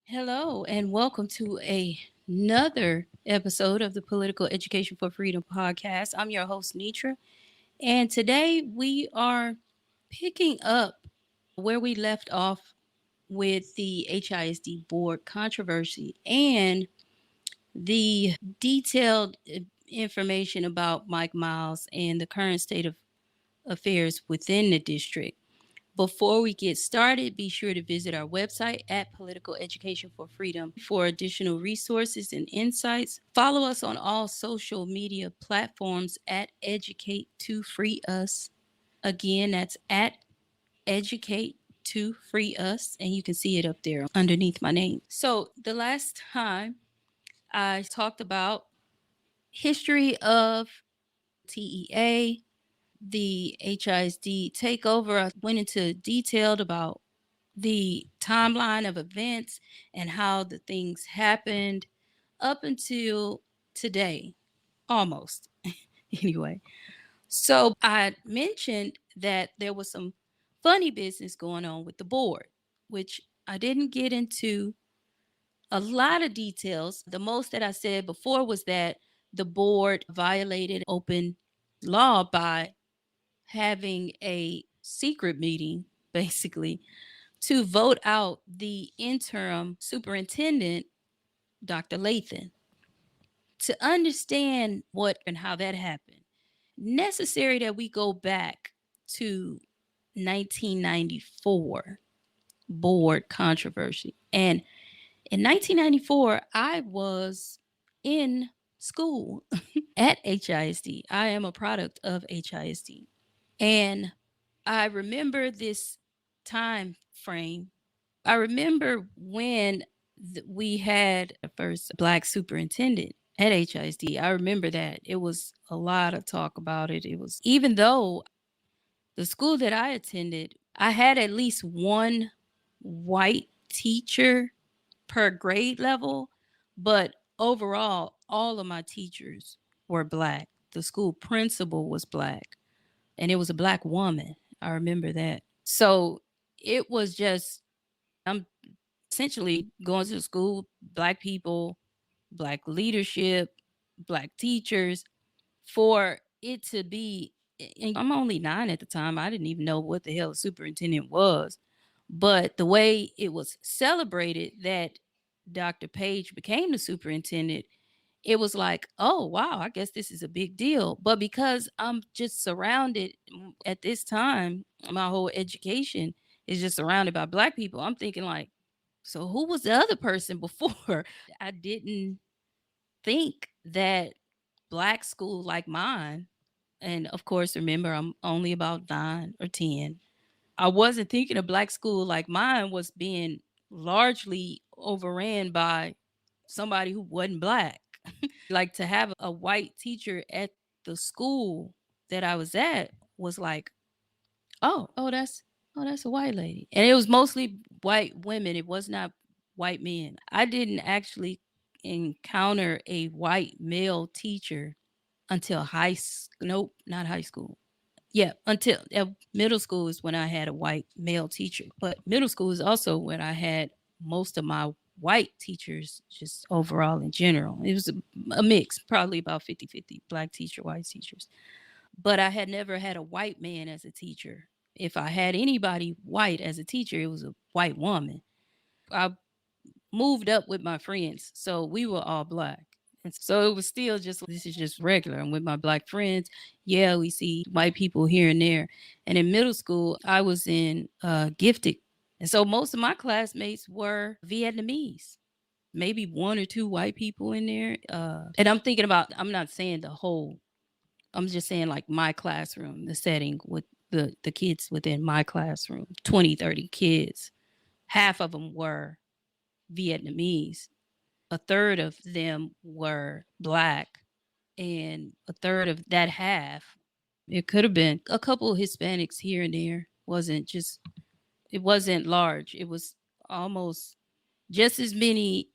Hello, and welcome to another episode of the Political Education for Freedom podcast. I'm your host, Nitra, and today we are picking up where we left off with the HISD board controversy and the detailed information about Mike Miles and the current state of affairs within the district. Before we get started, be sure to visit our website at Political Education for Freedom for additional resources and insights. Follow us on all social media platforms at Educate to Free Us. Again, that's at Educate to Free Us, and you can see it up there underneath my name. So, the last time I talked about history of TEA, the HISD takeover. I went into detail about the timeline of events and how the things happened up until today, almost. Anyway, so I mentioned that there was some funny business going on with the board, which I didn't get into a lot of details. The most that I said before was that the board violated open law by having a secret meeting, basically, to vote out the interim superintendent, Dr. Latham. To understand what and how that happened, necessary that we go back to 1994 board controversy. And in 1994, I was in school at HISD. I am a product of HISD. And I remember this time frame. I remember when we had a first Black superintendent at HISD. I remember that. It was a lot of talk about it. It was, even though the school that I attended, I had at least one white teacher per grade level, but overall, all of my teachers were Black. The school principal was Black, and it was a Black woman. I remember that. So it was just, I'm essentially going to school, Black people, Black leadership, Black teachers, for it to be, and I'm only 9 at the time. I didn't even know what the hell a superintendent was. But the way it was celebrated that Dr. Page became the superintendent, it was like, oh, wow, I guess this is a big deal. But because I'm just surrounded at this time, my whole education is just surrounded by Black people, I'm thinking, like, so who was the other person before? I didn't think that Black school like mine, and of course, remember, I'm only about 9 or 10. I wasn't thinking a Black school like mine was being largely overran by somebody who wasn't Black. Like, to have a white teacher at the school that I was at was like, that's a white lady. And it was mostly white women. It was not white men. I didn't actually encounter a white male teacher until nope, not high school. Yeah, until middle school is when I had a white male teacher. But middle school is also when I had most of my white teachers, just overall in general. It was a mix, probably about 50-50, Black teacher, white teachers. But I had never had a white man as a teacher. If I had anybody white as a teacher, it was a white woman. I moved up with my friends, so we were all Black. And so it was still just, this is just regular. And with my Black friends, yeah, we see white people here and there. And in middle school, I was in gifted. And so most of my classmates were Vietnamese, maybe one or two white people in there. And I'm thinking about, I'm not saying the whole, I'm just saying like my classroom, the setting with the kids within my classroom, 20, 30 kids. Half of them were Vietnamese. A third of them were Black, and a third of that half, it could have been a couple of Hispanics here and there. It wasn't large. It was almost just as many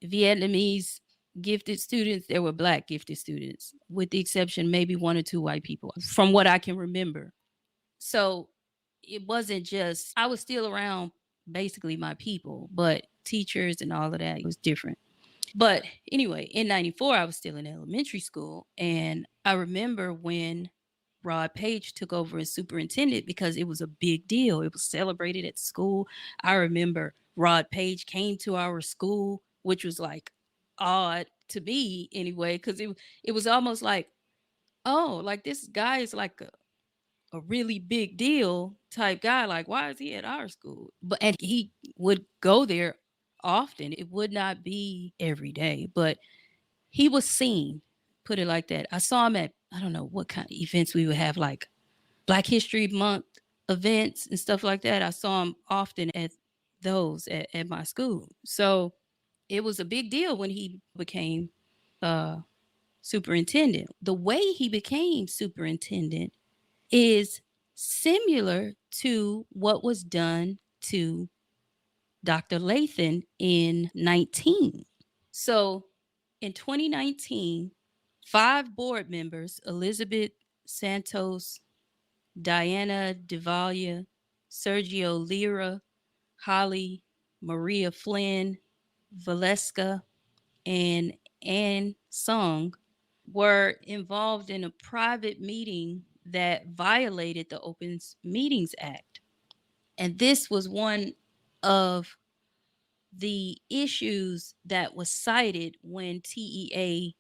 Vietnamese gifted students there were Black gifted students, with the exception maybe one or two white people, from what I can remember. So it wasn't just, I was still around basically my people, but teachers and all of that. It was different. But anyway, in 94, I was still in elementary school. And I remember when Rod Page took over as superintendent because it was a big deal. It was celebrated at school. I remember Rod Page came to our school, which was like odd to me anyway, because it was almost like, oh, like this guy is like a really big deal type guy. Like, why is he at our school? But and he would go there often. It would not be every day, but he was seen, put it like that. I saw him at, I don't know what kind of events we would have, like Black History Month events and stuff like that. I saw him often at those at my school. So it was a big deal when he became uh, superintendent. The way he became superintendent is similar to what was done to Dr. Latham in 19. So in 2019, 5 board members, Elizabeth Santos, Diana Devalia, Sergio Lira, Holly, Maria Flynn, Valeska, and Ann Sung, were involved in a private meeting that violated the Open Meetings Act. And this was one of the issues that was cited when TEA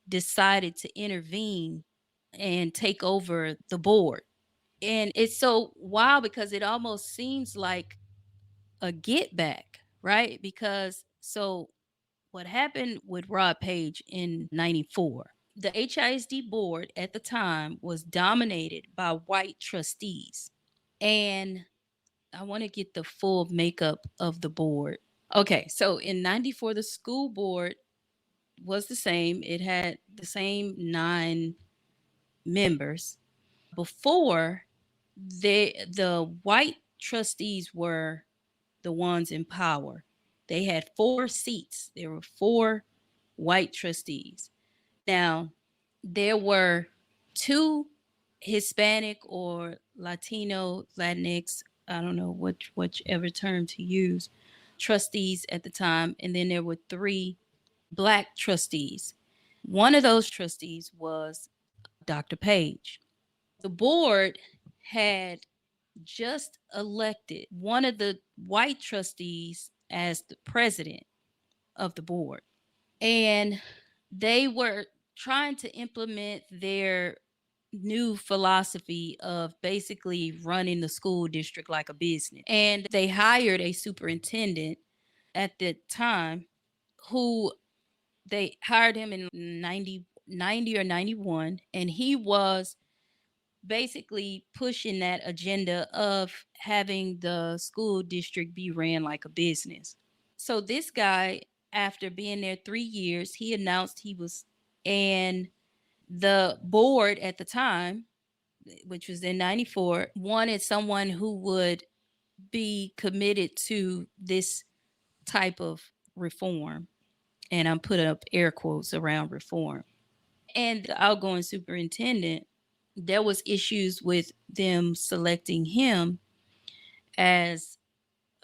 decided to intervene and take over the board. And it's so wild because it almost seems like a get back, right? Because so what happened with Rod Page in 94, the HISD board at the time was dominated by white trustees. And I want to get the full makeup of the board. Okay, so in 94, the school board was the same. It had the same 9 members. Before, the white trustees were the ones in power. They had 4 seats. There were 4 white trustees. Now, there were 2 Hispanic or Latino, Latinx, I don't know whichever term to use, trustees at the time. And then there were 3 Black trustees. One of those trustees was Dr. Page. The board had just elected one of the white trustees as the president of the board. And they were trying to implement their new philosophy of basically running the school district like a business. And they hired a superintendent at the time who they hired him in 90 or 91, and he was basically pushing that agenda of having the school district be ran like a business. So this guy, after being there 3 years, he announced he was, and the board at the time, which was in 94, wanted someone who would be committed to this type of reform. And I'm putting up air quotes around reform. And the outgoing superintendent, there was issues with them selecting him as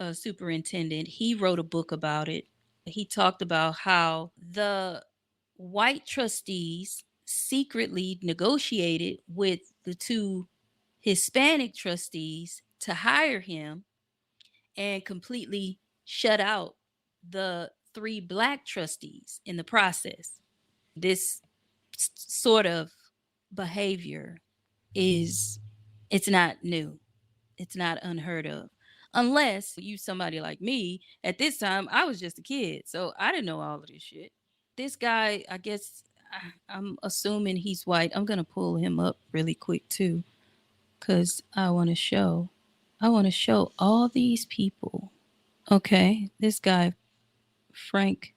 a superintendent. He wrote a book about it. He talked about how the white trustees secretly negotiated with the 2 Hispanic trustees to hire him and completely shut out the 3 Black trustees in the process. This sort of behavior is, it's not new. It's not unheard of. Unless you somebody like me, at this time I was just a kid, so I didn't know all of this shit. This guy, I guess I'm assuming he's white. I'm going to pull him up really quick too cuz I want to show all these people. Okay, this guy Frank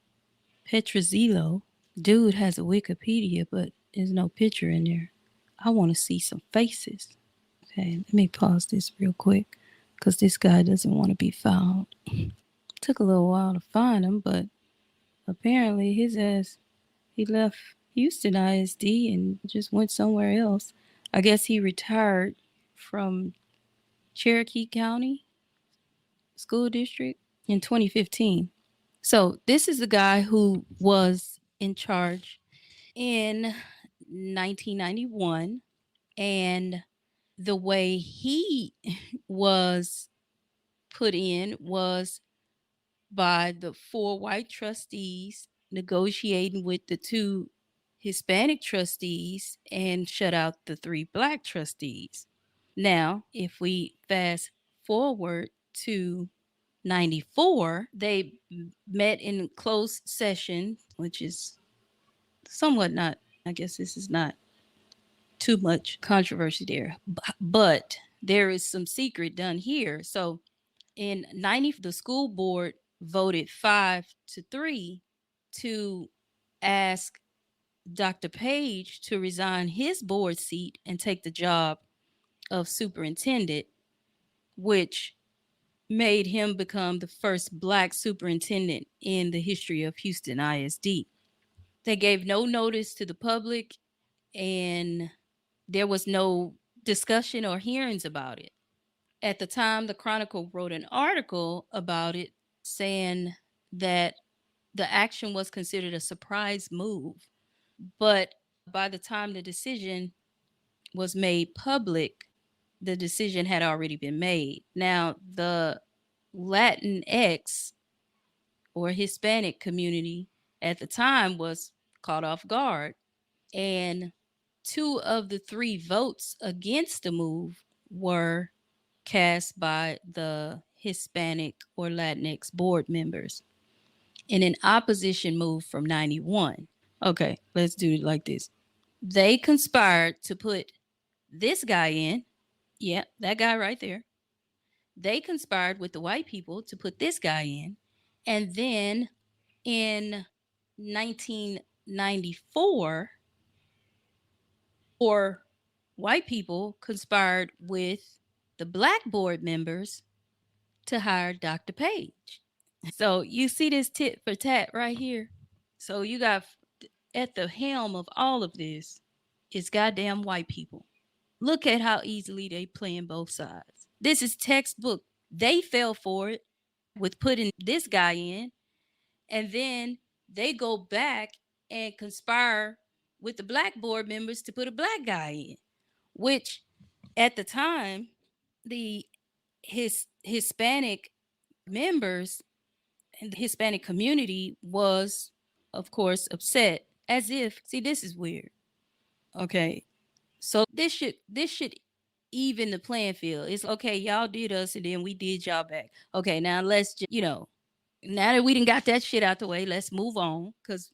Petrozello, dude has a Wikipedia, but there's no picture in there. I want to see some faces. Okay, let me pause this real quick because this guy doesn't want to be found. Took a little while to find him, but apparently his ass, he left Houston ISD and just went somewhere else. I guess he retired from Cherokee County School District. in 2015. So this is the guy who was in charge in 1991, and the way he was put in was by the 4 white trustees negotiating with the 2 Hispanic trustees and shut out the 3 Black trustees. Now, if we fast forward to 94, they met in closed session, which is somewhat not, I guess this is not too much controversy there, but there is some secret done here. So in 90, the school board voted 5-3 to ask Dr. Page to resign his board seat and take the job of superintendent, which made him become the first Black superintendent in the history of Houston ISD. They gave no notice to the public, and there was no discussion or hearings about it. At the time, the Chronicle wrote an article about it saying that the action was considered a surprise move. But by the time the decision was made public, the decision had already been made. Now, the Latinx or Hispanic community at the time was caught off guard, and 2 of the 3 votes against the move were cast by the Hispanic or Latinx board members in an opposition move from 91. Okay, let's do it like this. They conspired to put this guy in. Yeah, that guy right there. They conspired with the white people to put this guy in. And then in 1994, 4 white people conspired with the Black board members to hire Dr. Page. So you see this tit for tat right here. So you got at the helm of all of this is goddamn white people. Look at how easily they playing both sides. This is textbook. They fell for it with putting this guy in, and then they go back and conspire with the Black board members to put a Black guy in, which at the time the Hispanic members and the Hispanic community was, of course, upset. As if, see, this is weird. Okay, so this should even the playing field. It's okay, y'all did us, and then we did y'all back. Okay, now let's just, now that we didn't got that shit out the way, let's move on, because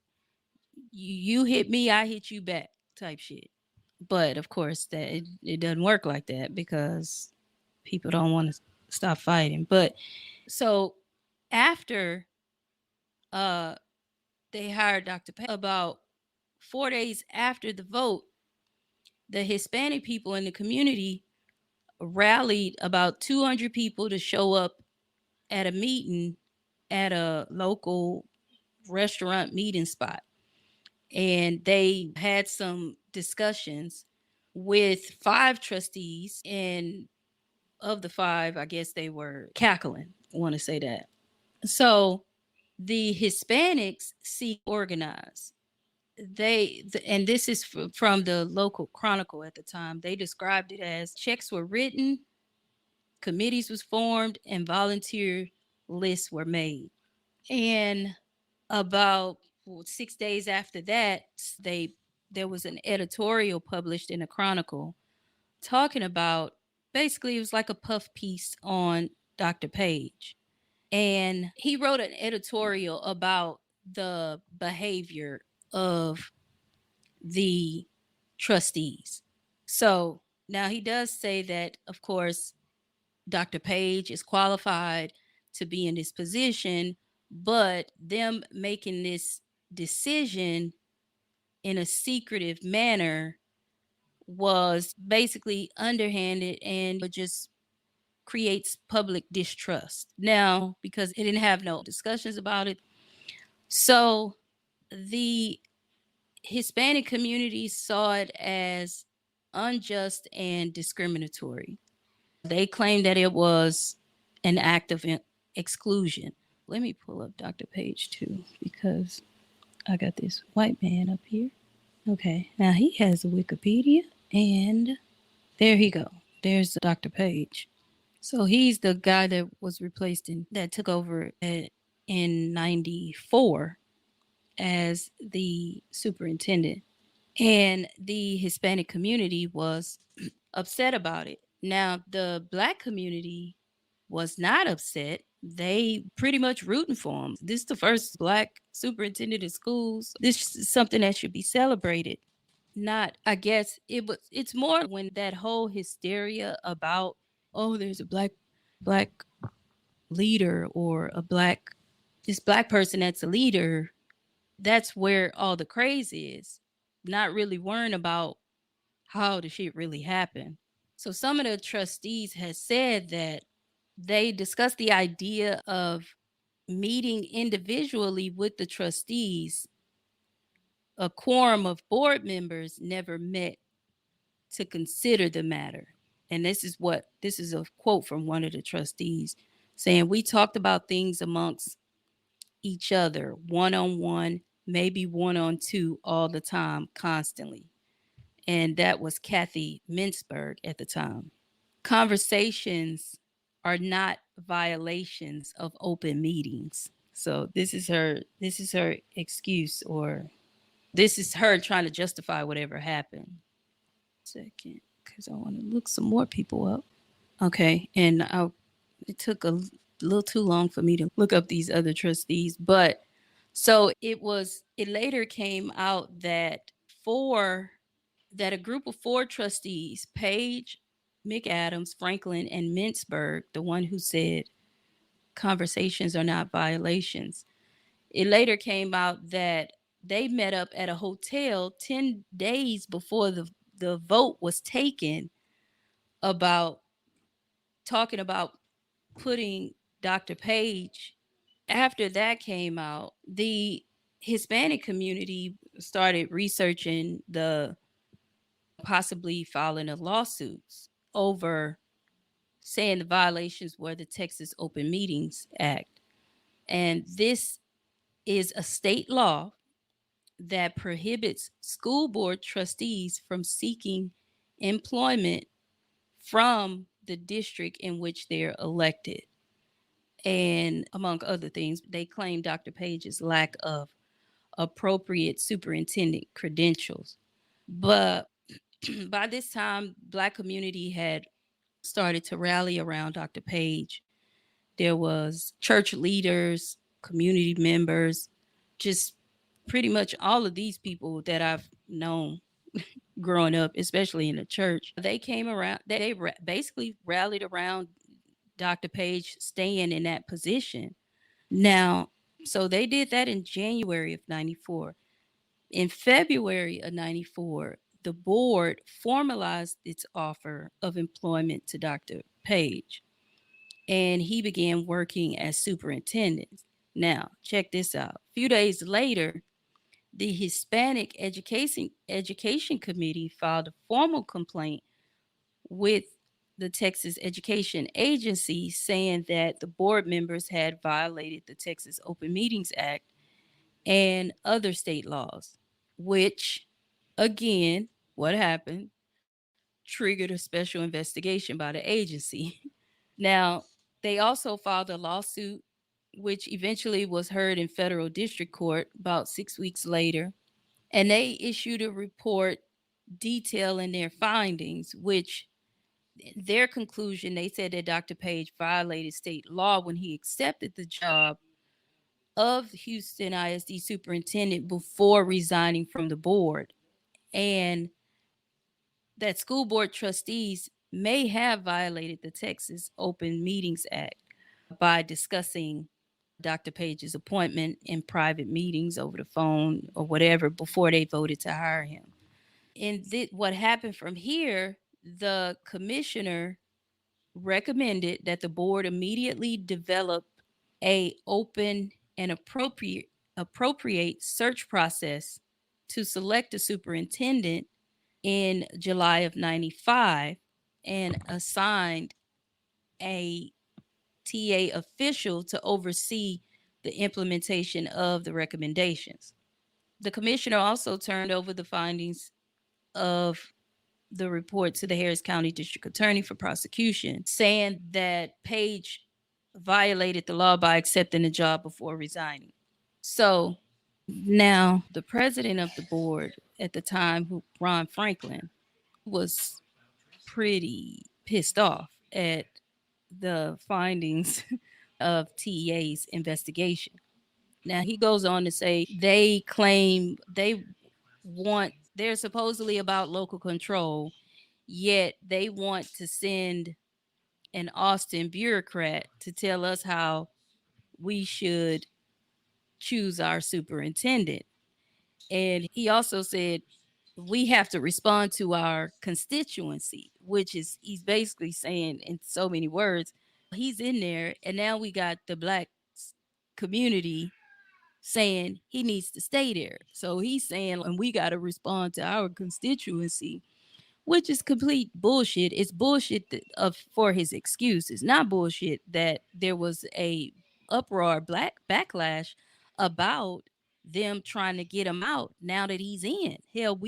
you hit me, I hit you back, type shit. But of course, that it doesn't work like that because people don't want to stop fighting. But so after they hired Dr. Pay, about 4 days after the vote, the Hispanic people in the community rallied about 200 people to show up at a meeting at a local restaurant meeting spot. And they had some discussions with 5 trustees, and of the 5, I guess they were cackling. I want to say that. So the Hispanics seek organize. And this is from the local Chronicle at the time. They described it as checks were written, committees was formed, and volunteer lists were made. And about 6 days after that, there was an editorial published in the Chronicle talking about, basically it was like a puff piece on Dr. Page. And he wrote an editorial about the behavior of the trustees. So now he does say that, of course, Dr. Page is qualified to be in this position, but them making this decision in a secretive manner was basically underhanded and just creates public distrust. Now, because it didn't have no discussions about it. So the Hispanic community saw it as unjust and discriminatory. They claimed that it was an act of exclusion. Let me pull up Dr. Page too, because I got this white man up here. Okay, now he has a Wikipedia, and there he go. There's Dr. Page. So he's the guy that was replaced that took over in 94 as the superintendent. And the Hispanic community was upset about it. Now, the Black community was not upset. They pretty much rooting for him. This is the first Black superintendent of schools. This is something that should be celebrated. Not, I guess it's more when that whole hysteria about, oh, there's a black leader, or this black person that's a leader. That's where all the craze is. Not really worrying about how the shit really happened. So some of the trustees had said that they discussed the idea of meeting individually with the trustees. A quorum of board members never met to consider the matter. And this is a quote from one of the trustees saying, we talked about things amongst each other, one on one, maybe one on two, all the time, constantly. And that was Kathy Mintzberg at the time. Conversations are not violations of open meetings. So this is her excuse, or this is her trying to justify whatever happened. Second, because I want to look some more people up. Okay, and it took a little too long for me to look up these other trustees, but so it later came out that four that a group of four trustees, Page, McAdams, Franklin, and Mintzberg, the one who said conversations are not violations, it later came out that they met up at a hotel 10 days before the vote was taken about talking about putting Dr. Page. After that came out, the Hispanic community started researching the possibly filing of lawsuits over saying the violations were the Texas Open Meetings Act. And this is a state law that prohibits school board trustees from seeking employment from the district in which they're elected. And among other things, they claim Dr. Page's lack of appropriate superintendent credentials. But by this time, Black community had started to rally around Dr. Page. There was church leaders, community members, just pretty much all of these people that I've known growing up, especially in the church. They came around, basically rallied around Dr. Page staying in that position. Now, so they did that in January of 94. In February of 94, the board formalized its offer of employment to Dr. Page, and he began working as superintendent. Now, check this out. A few days later, the Hispanic Education Committee filed a formal complaint with the Texas Education Agency saying that the board members had violated the Texas Open Meetings Act and other state laws, which, again, what happened? Triggered a special investigation by the agency. Now, they also filed a lawsuit, which eventually was heard in federal district court about 6 weeks later. And they issued a report detailing their findings, which their conclusion, they said that Dr. Page violated state law when he accepted the job of Houston ISD superintendent before resigning from the board, and that school board trustees may have violated the Texas Open Meetings Act by discussing Dr. Page's appointment in private meetings over the phone or whatever before they voted to hire him. And what happened from here, the commissioner recommended that the board immediately develop a open and appropriate search process to select a superintendent in July of 95, and assigned a TA official to oversee the implementation of the recommendations. The commissioner also turned over the findings of the report to the Harris County District Attorney for prosecution, saying that Page violated the law by accepting the job before resigning. So now the president of the board at the time, Ron Franklin, was pretty pissed off at the findings of TEA's investigation. Now he goes on to say they claim they're supposedly about local control, yet they want to send an Austin bureaucrat to tell us how we should choose our superintendent. And he also said we have to respond to our constituency, which is he's basically saying in so many words, he's in there, and now we got the black community saying he needs to stay there. So he's saying, and we got to respond to our constituency, which is complete bullshit. It's bullshit for his excuse. It's not bullshit that there was a uproar, black backlash about them trying to get him out now that he's in. Hell,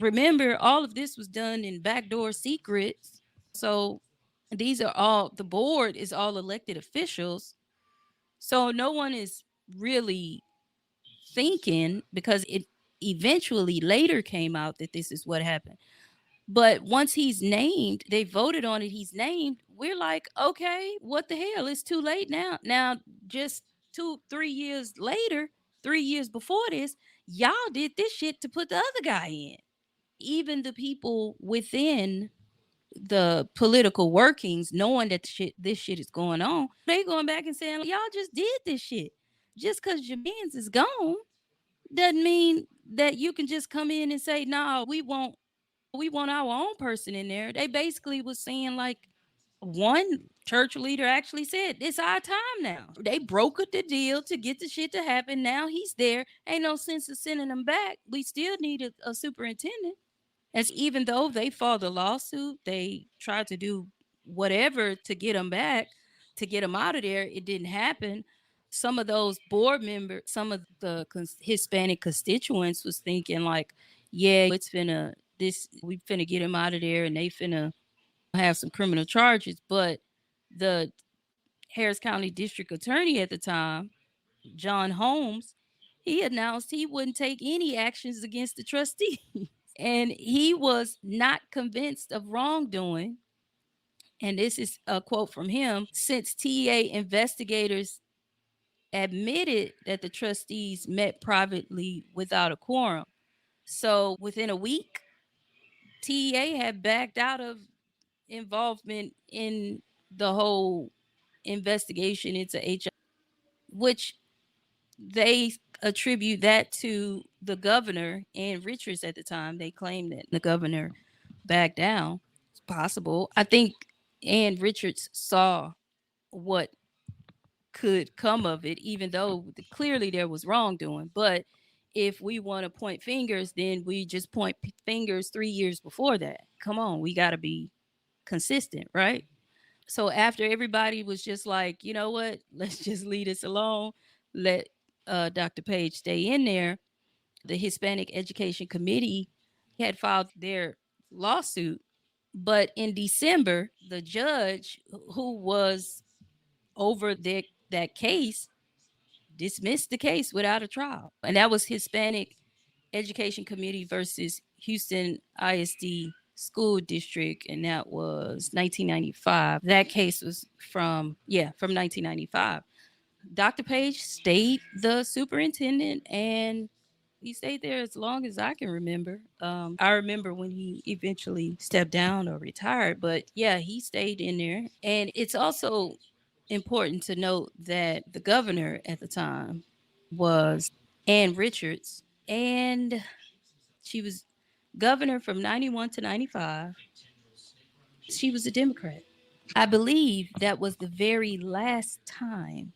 remember all of this was done in backdoor secrets. So these are all, the board is all elected officials. So no one is really thinking, because it eventually later came out that this is what happened. But once he's named, they voted on it, he's named, we're like, okay, what the hell? It's too late now. Now, just 3 years later, 3 years before this, y'all did this shit to put the other guy in. Even the people within the political workings, knowing that this shit is going on, they going back and saying, y'all just did this shit. Just because your man's is gone doesn't mean that you can just come in and say, no, we want our own person in there. They basically was saying, like, one church leader actually said, it's our time now. They brokered the deal to get the shit to happen. Now he's there. Ain't no sense of sending him back. We still need a superintendent. As even though they filed a lawsuit, they tried to do whatever to get him back, to get him out of there. It didn't happen. Some of those board members, some of the Hispanic constituents was thinking like, yeah, we finna get him out of there and they finna have some criminal charges. But the Harris County District Attorney at the time, John Holmes, he announced he wouldn't take any actions against the trustee. And he was not convinced of wrongdoing. And this is a quote from him: since TEA investigators admitted that the trustees met privately without a quorum. So within a week, TEA had backed out of involvement in the whole investigation into HI, which they attribute that to the governor and Richards at the time. They claimed that the governor backed down. It's possible. I think Ann Richards saw what could come of it, even though clearly there was wrongdoing. But if we want to point fingers, then we just point fingers 3 years before that. Come on, we got to be consistent, right? So after everybody was just like, you know what, let's just leave this alone, let Dr. Page stay in there, the Hispanic Education Committee had filed their lawsuit. But in December, the judge who was over that case dismissed the case without a trial. And that was Hispanic Education Committee versus Houston ISD School District, and that was 1995. That case was from 1995. Dr. Page stayed the superintendent, and he stayed there as long as I can remember. I remember when he eventually stepped down or retired, but yeah, he stayed in there. And it's also important to note that the governor at the time was Ann Richards, and she was governor from 91 to 95. She was a Democrat. I believe that was the very last time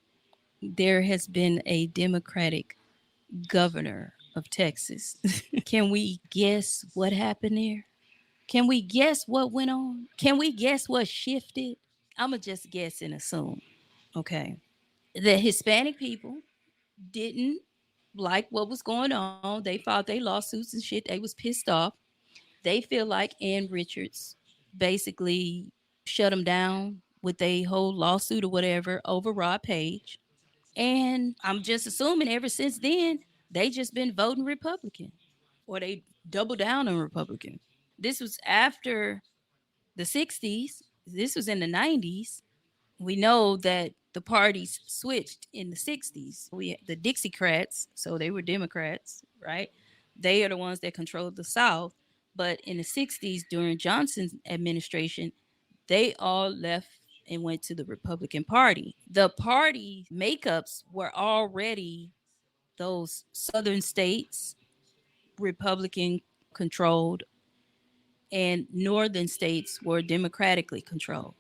there has been a Democratic governor of Texas. Can we guess what happened there? Can we guess what went on? Can we guess what shifted? I'm going to just guess and assume. Okay. The Hispanic people didn't like what was going on. They filed their lawsuits and shit. They was pissed off. They feel like Ann Richards basically shut them down with a whole lawsuit or whatever over Rod Page. And I'm just assuming ever since then, they just been voting Republican or they double down on Republican. This was after the 60s. This was in the 90s. We know that the parties switched in the 60s. We the Dixiecrats, so they were Democrats, right? They are the ones that controlled the South. But in the 60s, during Johnson's administration, they all left and went to the Republican Party. The party makeups were already those southern states, Republican controlled, and northern states were democratically controlled.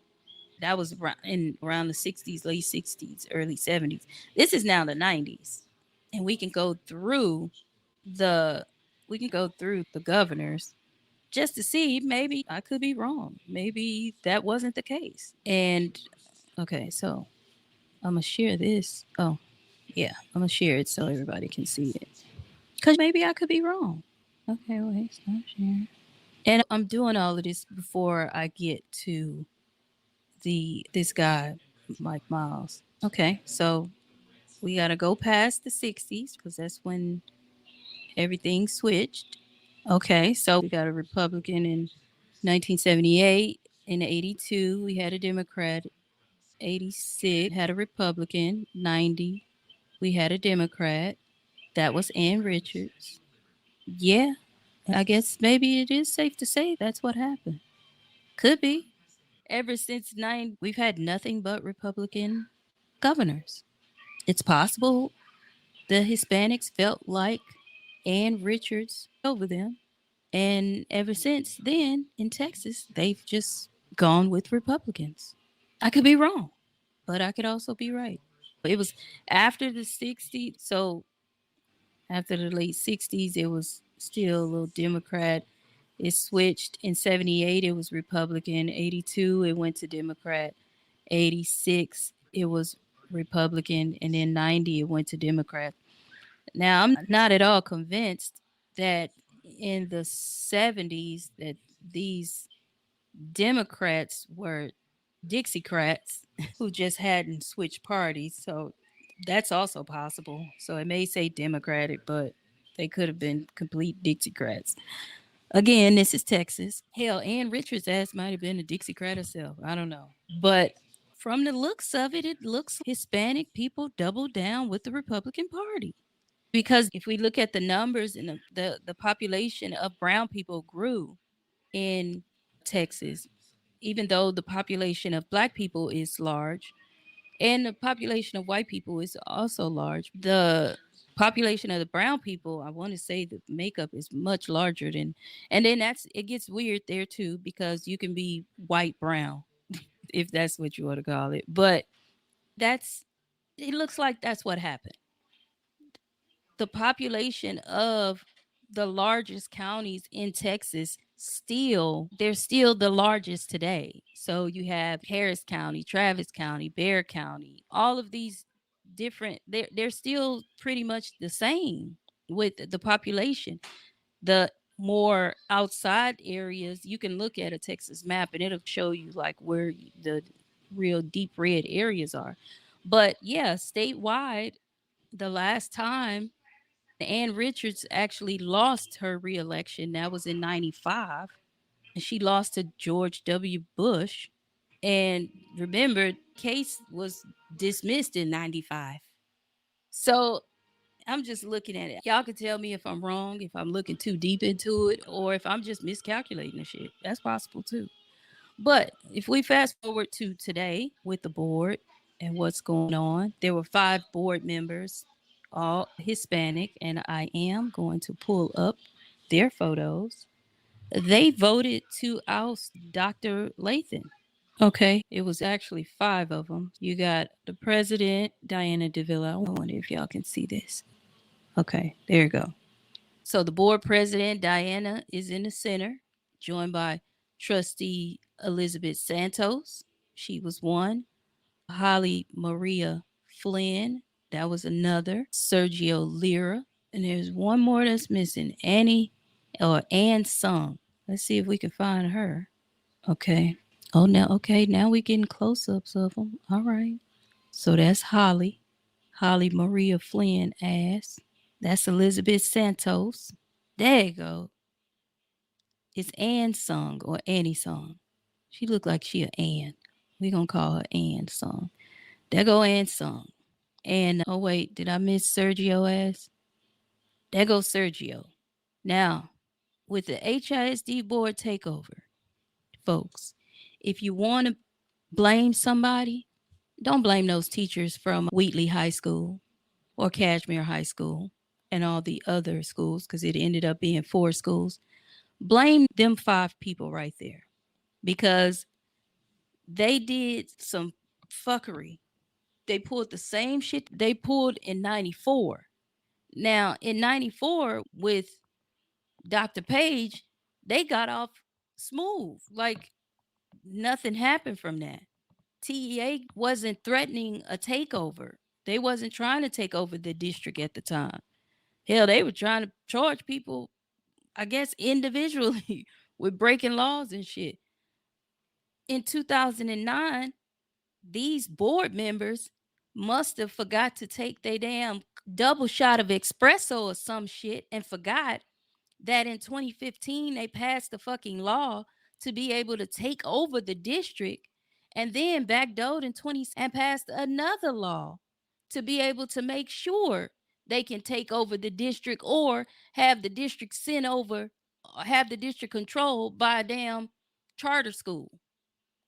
That was around the 60s, late 60s, early 70s. This is now the 90s. And the we can go through the governors just to see, maybe I could be wrong. Maybe that wasn't the case. And okay, so I'm gonna share this. Oh, yeah, I'm gonna share it so everybody can see it. Cause maybe I could be wrong. Okay, wait, stop sharing. And I'm doing all of this before I get to this guy, Mike Miles. Okay, so we gotta go past the 60s because that's when everything switched. Okay, so we got a Republican in 1978. In 82, we had a Democrat. 86 had a Republican. 90, we had a Democrat. That was Ann Richards. Yeah, I guess maybe it is safe to say that's what happened. Could be. Ever since 9, we've had nothing but Republican governors. It's possible the Hispanics felt like Ann Richards over them. And ever since then in Texas, they've just gone with Republicans. I could be wrong, but I could also be right. It was after the 60s. So after the late 60s, it was still a little Democrat. It switched in 78, it was Republican. 82, it went to Democrat. 86, it was Republican. And then 90, it went to Democrat. Now, I'm not at all convinced that in the 70s that these Democrats were Dixiecrats who just hadn't switched parties. So that's also possible. So it may say Democratic, but they could have been complete Dixiecrats. Again, this is Texas. Hell, Ann Richards' ass might have been a Dixiecrat herself. I don't know. But from the looks of it, it looks Hispanic people doubled down with the Republican Party. Because if we look at the numbers and the population of brown people grew in Texas, even though the population of black people is large and the population of white people is also large, the population of the brown people, I want to say the makeup is much larger than, and then it gets weird there too because you can be white brown if that's what you want to call it. But that's it looks like that's what happened. The population of the largest counties in Texas they're still the largest today. So you have Harris County, Travis County, Bexar County, all of these different they're still pretty much the same with the population. The more outside areas, you can look at a Texas map and it'll show you like where the real deep red areas are. But yeah, statewide, the last time Ann Richards actually lost her reelection. That was in 95. And she lost to George W. Bush. And remember, case was dismissed in 95. So I'm just looking at it. Y'all can tell me if I'm wrong, if I'm looking too deep into it, or if I'm just miscalculating the shit. That's possible too. But if we fast forward to today with the board and what's going on, there were 5 board members, all Hispanic, and I am going to pull up their photos. They voted to oust Dr. Latham. Okay, it was actually 5 of them. You got the president, Diana DeVilla. I wonder if y'all can see this. Okay, there you go. So the board president, Diana, is in the center, joined by trustee Elizabeth Santos. She was one. Holly Maria Flynn. That was another. Sergio Lira. And there's one more that's missing. Annie or Ann Sung. Let's see if we can find her. Okay. Oh, now we getting close-ups of them. All right. So that's Holly. Holly Maria Flynn ass. That's Elizabeth Santos. There you go. It's Ann Sung or Annie Sung. She look like she a Ann. We gonna call her Ann Sung. There go Ann Sung. And oh wait, did I miss Sergio ass? There goes Sergio. Now, with the HISD board takeover, folks, if you want to blame somebody, don't blame those teachers from Wheatley High School or Cashmere High School and all the other schools, because it ended up being 4 schools. Blame them 5 people right there, because they did some fuckery. They pulled the same shit they pulled in 94. Now, in 94 with Dr. Page, they got off smooth. Like nothing happened from that. TEA wasn't threatening a takeover. They wasn't trying to take over the district at the time. Hell, they were trying to charge people, I guess, individually with breaking laws and shit. In 2009, these board members must have forgot to take their damn double shot of espresso or some shit and forgot that in 2015 they passed the fucking law to be able to take over the district, and then backdoored in 20 and passed another law to be able to make sure they can take over the district or have the district sent over, have the district controlled by a damn charter school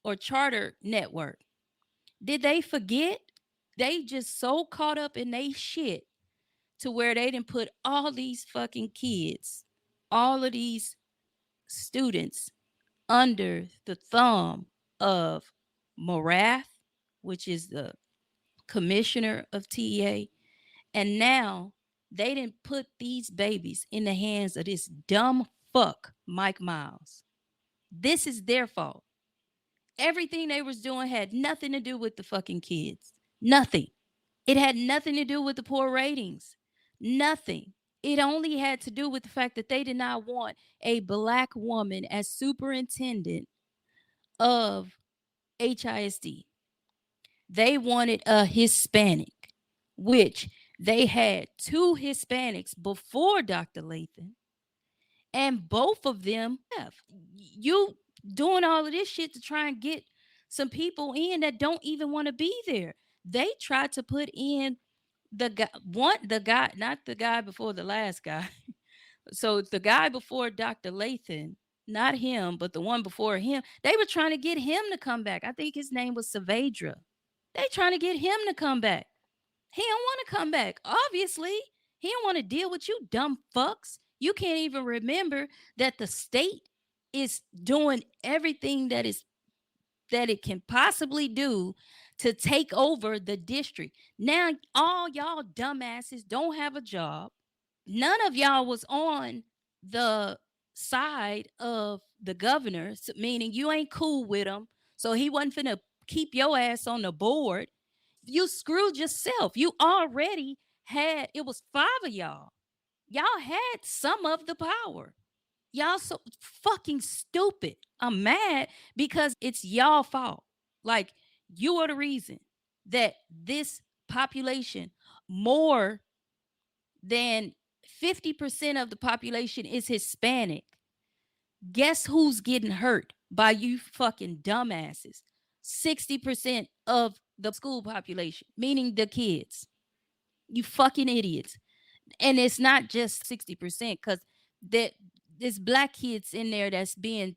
or charter network. Did they forget? They just so caught up in they shit to where they didn't put all these fucking kids, all of these students under the thumb of Morath, which is the commissioner of TEA. And now they didn't put these babies in the hands of this dumb fuck, Mike Miles. This is their fault. Everything they was doing had nothing to do with the fucking kids. Nothing. It had nothing to do with the poor ratings. Nothing. It only had to do with the fact that they did not want a black woman as superintendent of HISD. They wanted a Hispanic, which they had 2 Hispanics before Dr. Latham, and both of them left. You doing all of this shit to try and get some people in that don't even want to be there. They tried to put in the guy, not the guy before the last guy. So the guy before Dr. Latham, not him, but the one before him, they were trying to get him to come back. I think his name was Saavedra. They trying to get him to come back. He don't want to come back. Obviously, he don't want to deal with you dumb fucks. You can't even remember that the state is doing everything that it can possibly do to take over the district. Now all y'all dumbasses don't have a job. None of y'all was on the side of the governor, meaning you ain't cool with him. So he wasn't finna keep your ass on the board. You screwed yourself. You already had, it was 5 of y'all. Y'all had some of the power. Y'all so fucking stupid. I'm mad because it's y'all fault. Like, you are the reason that this population, more than 50% of the population, is Hispanic. Guess who's getting hurt by you fucking dumbasses? 60% of the school population, meaning the kids. You fucking idiots. And it's not just 60%, because there's black kids in there that's being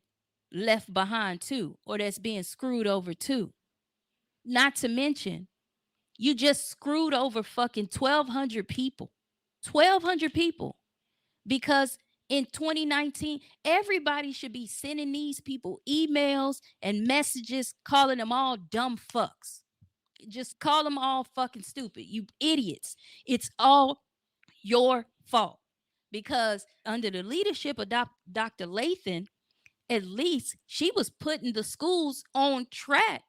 left behind too, or that's being screwed over too. Not to mention, you just screwed over fucking 1,200 people. 1,200 people. Because in 2019, everybody should be sending these people emails and messages calling them all dumb fucks. Just call them all fucking stupid. You idiots. It's all your fault. Because under the leadership of Dr. Latham, at least she was putting the schools on track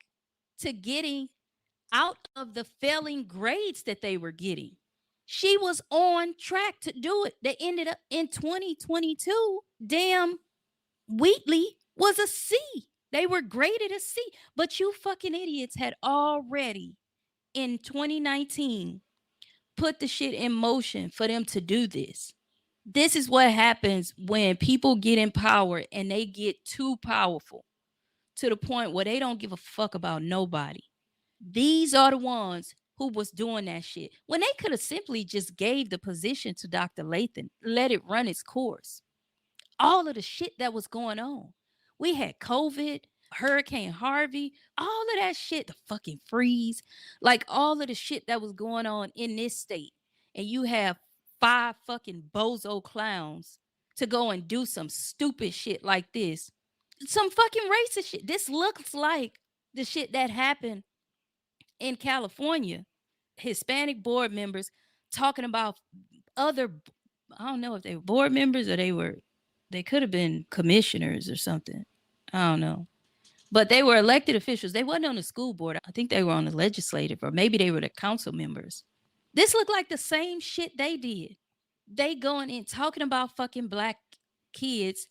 to getting out of the failing grades that they were getting. She was on track to do it. They ended up in 2022. Damn, Wheatley was a C. They were graded a C. But you fucking idiots had already in 2019 put the shit in motion for them to do this. This is what happens when people get in power and they get too powerful to the point where they don't give a fuck about nobody. These are the ones who was doing that shit when they could have simply just gave the position to Dr. Latham, let it run its course. All of the shit that was going on. We had COVID, Hurricane Harvey, all of that shit, the fucking freeze, like all of the shit that was going on in this state. And you have 5 fucking bozo clowns to go and do some stupid shit like this. Some fucking racist shit. This looks like the shit that happened in California. Hispanic board members talking about other, I don't know if they were board members or they could have been commissioners or something. I don't know. But they were elected officials. They wasn't on the school board. I think they were on the legislative, or maybe they were the council members. This looked like the same shit they did. They going in talking about fucking black kids,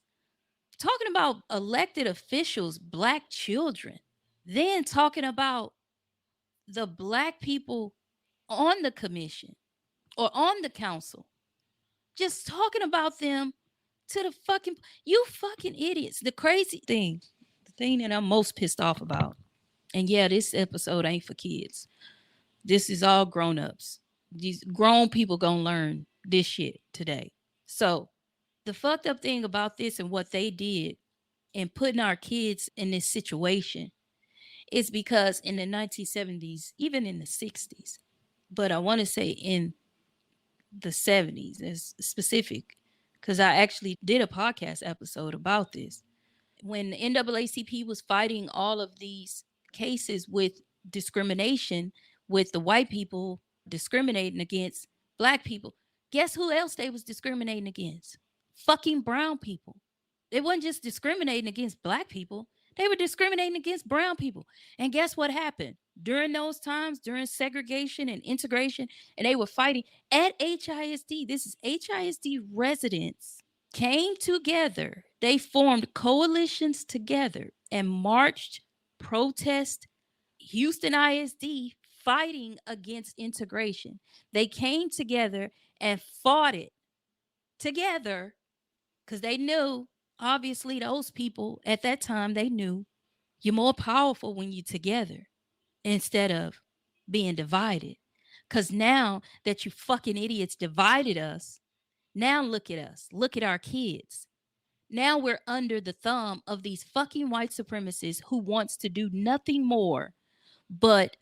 talking about elected officials, black children, then talking about the black people on the commission or on the council, just talking about them to the fucking, you fucking idiots. The crazy thing, the thing that I'm most pissed off about, and yeah, this episode ain't for kids. This is all grown-ups. These grown people gonna learn this shit today. So the fucked up thing about this and what they did and putting our kids in this situation is because in the 1970s, even in the 60s, but I want to say in the 70s as specific, because I actually did a podcast episode about this. When the NAACP was fighting all of these cases with discrimination, with the white people discriminating against black people, guess who else they was discriminating against? Fucking brown people. They wasn't just discriminating against black people, they were discriminating against brown people. And guess what happened? During those times, during segregation and integration, and they were fighting at HISD. This is HISD residents came together. They formed coalitions together and marched, protest Houston ISD fighting against integration. They came together and fought it together because they knew, obviously, those people at that time, they knew you're more powerful when you're together instead of being divided. Because now that you fucking idiots divided us, now look at us. Look at our kids. Now we're under the thumb of these fucking white supremacists who wants to do nothing more but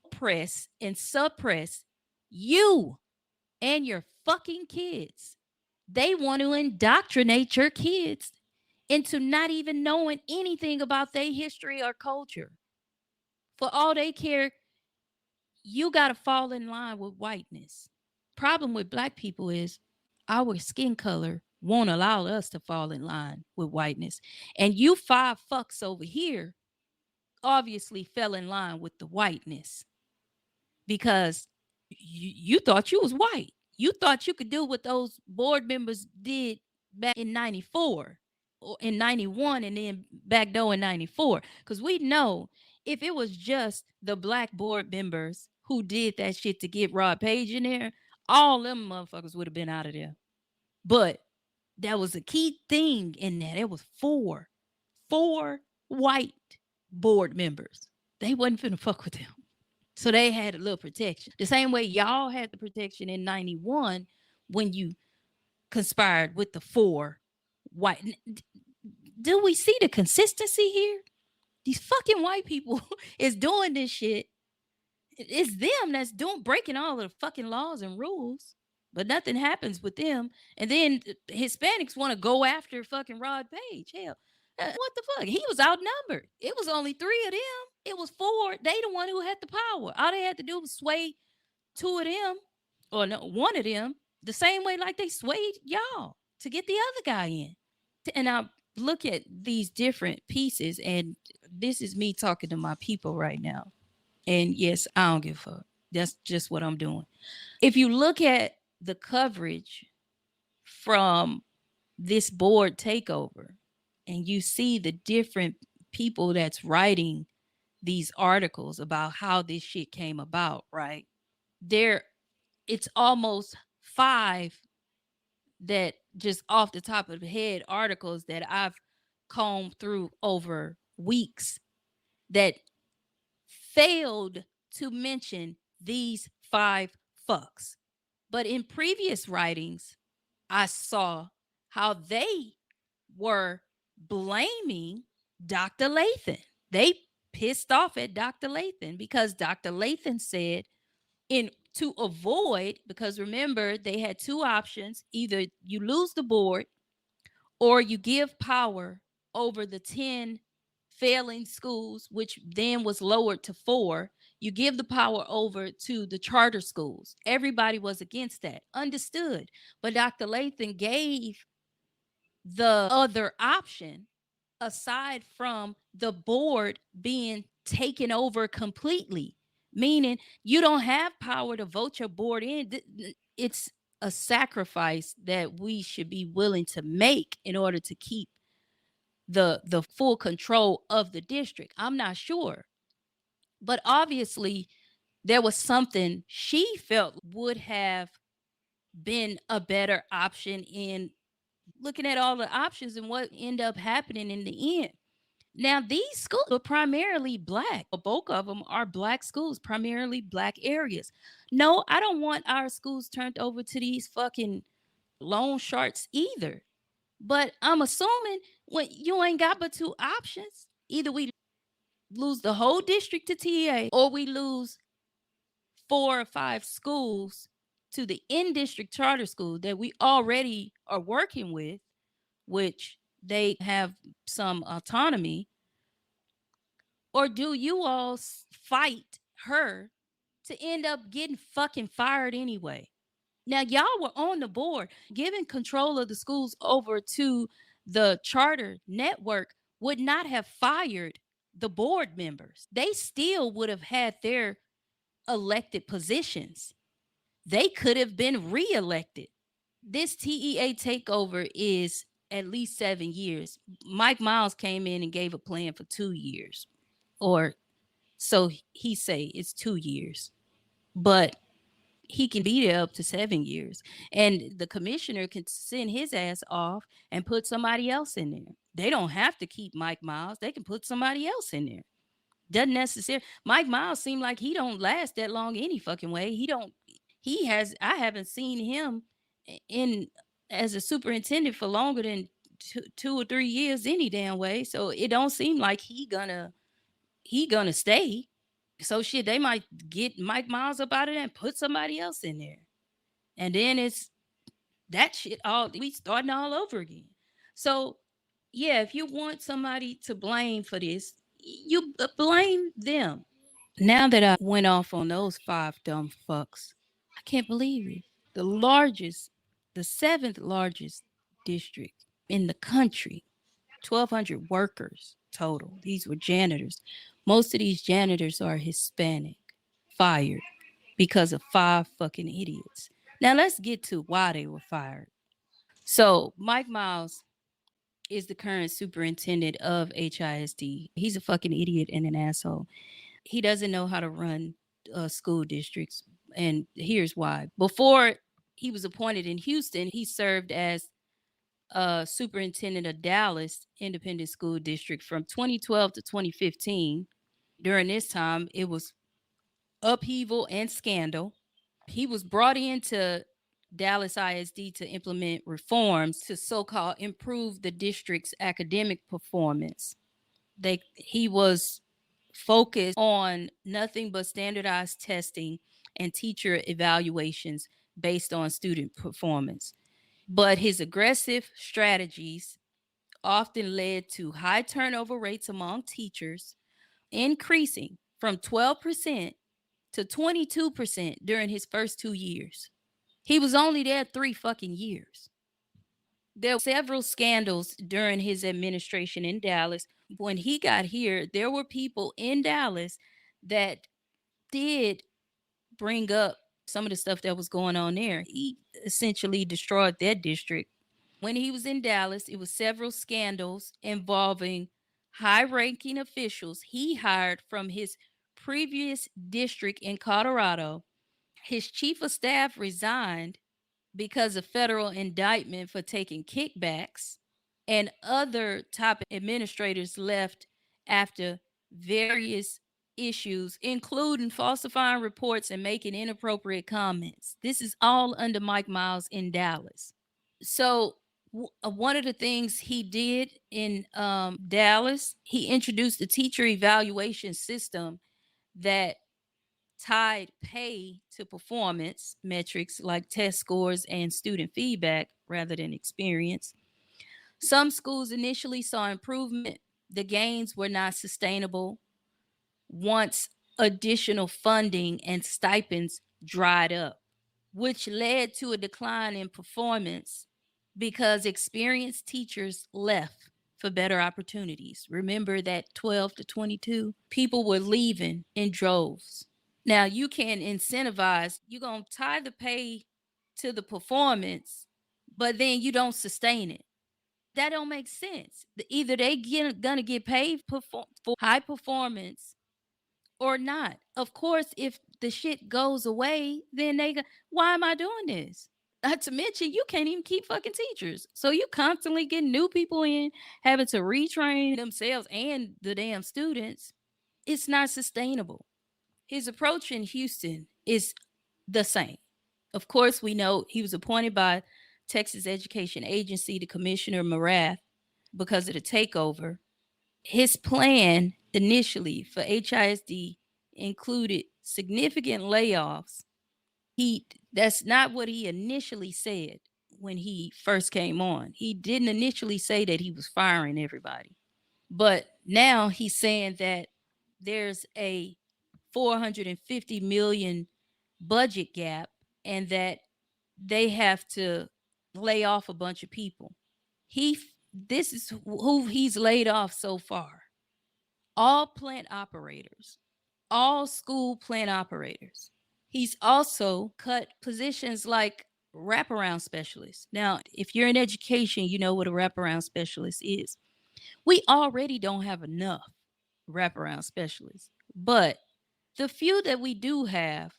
oppress and suppress you and your fucking kids. They want to indoctrinate your kids into not even knowing anything about their history or culture. For all they care, you got to fall in line with whiteness. Problem with black people is our skin color won't allow us to fall in line with whiteness. And you 5 fucks over here obviously fell in line with the whiteness because you thought you was white. You thought you could do what those board members did back in 94 or in 91 and then back though in 94. Because we know if it was just the black board members who did that shit to get Rod Page in there, all them motherfuckers would have been out of there. But that was a key thing in that. It was four white board members. They wasn't finna fuck with them. So they had a little protection. The same way y'all had the protection in 91 when you conspired with the 4 white. Do we see the consistency here? These fucking white people is doing this shit. It's them that's breaking all of the fucking laws and rules, but nothing happens with them. And then Hispanics want to go after fucking Rod Page. Hell, what the fuck? He was outnumbered. It was only 3 of them. It was 4. They the one who had the power. All they had to do was sway 2 of them, or no, 1 of them, the same way like they swayed y'all to get the other guy in. And I look at these different pieces, and this is me talking to my people right now. And yes, I don't give a fuck. That's just what I'm doing. If you look at the coverage from this board takeover and you see the different people that's writing these articles about how this shit came about, right? There, it's almost five that just off the top of the head articles that I've combed through over weeks that failed to mention these five fucks. But in previous writings, I saw how they were blaming Dr. Latham. They pissed off at Dr. Latham because Dr. Latham said in to avoid, because remember they had two options, either you lose the board or you give power over the 10 failing schools, which then was lowered to 4. You give the power over to the charter schools. Everybody was against that, understood. But Dr. Latham gave the other option aside from the board being taken over completely, meaning you don't have power to vote your board in. It's a sacrifice that we should be willing to make in order to keep the full control of the district. I'm not sure, but obviously there was something she felt would have been a better option in looking at all the options and what ended up happening in the end. Now, these schools are primarily black. The bulk of them are black schools, primarily black areas. No, I don't want our schools turned over to these fucking loan sharks either. But I'm assuming when you ain't got but two options, either we lose the whole district to TA or we lose 4 or 5 schools to the in district charter school that we already are working with, which they have some autonomy. Or do you all fight her to end up getting fucking fired anyway? Now, y'all were on the board. Giving control of the schools over to the charter network would not have fired the board members. They still would have had their elected positions. They could have been reelected. This TEA takeover is at least 7 years. Mike Miles came in and gave a plan for 2 years, or so he say it's 2 years, but he can be there up to 7 years. And the commissioner can send his ass off and put somebody else in there. They don't have to keep Mike Miles. They can put somebody else in there. Doesn't necessarily. Mike Miles seemed like he don't last that long any fucking way. I haven't seen him in as a superintendent for longer than 2 or 3 years any damn way. So it don't seem like he gonna stay. So shit, they might get Mike Miles up out of there and put somebody else in there. And then it's that shit all we starting all over again. So yeah, if you want somebody to blame for this, you blame them. Now that I went off on those 5 dumb fucks, I can't believe it. The largest, the seventh largest district in the country, 1,200 workers total. These were janitors. Most of these janitors are Hispanic, fired because of 5 fucking idiots. Now let's get to why they were fired. So Mike Miles is the current superintendent of HISD. He's a fucking idiot and an asshole. He doesn't know how to run school districts. And here's why. Before he was appointed in Houston, he served as superintendent of Dallas Independent School District from 2012 to 2015. During this time, it was upheaval and scandal. He was brought into Dallas ISD to implement reforms to so-called improve the district's academic performance. He was focused on nothing but standardized testing and teacher evaluations based on student performance. But his aggressive strategies often led to high turnover rates among teachers, increasing from 12% to 22% during his first 2 years. He was only there 3 fucking years. There were several scandals during his administration in Dallas. When he got here, there were people in Dallas that did bring up some of the stuff that was going on there. He essentially destroyed that district. When he was in Dallas, it was several scandals involving high ranking officials he hired from his previous district in Colorado. His chief of staff resigned because of federal indictment for taking kickbacks, and other top administrators left after various issues, including falsifying reports and making inappropriate comments. This is all under Mike Miles in Dallas. So, one of the things he did in Dallas, he introduced a teacher evaluation system that tied pay to performance metrics like test scores and student feedback rather than experience. Some schools initially saw improvement. The gains were not sustainable once additional funding and stipends dried up, which led to a decline in performance because experienced teachers left for better opportunities. Remember that 12 to 22 people were leaving in droves. Now you can incentivize, you're going to tie the pay to the performance, but then you don't sustain it. That don't make sense. Either gonna get paid for high performance or not. Of course, if the shit goes away, then why am I doing this? Not to mention, you can't even keep fucking teachers. So you constantly getting new people in, having to retrain themselves and the damn students. It's not sustainable. His approach in Houston is the same. Of course, we know he was appointed by Texas Education Agency to Commissioner Morath because of the takeover. His plan initially for HISD included significant layoffs. That's not what he initially said when he first came on. He didn't initially say that he was firing everybody. But now he's saying that there's a 450 million budget gap and that they have to lay off a bunch of people. This is who he's laid off so far. All plant operators, all school plant operators. He's also cut positions like wraparound specialists. Now, if you're in education, you know what a wraparound specialist is. We already don't have enough wraparound specialists, but the few that we do have,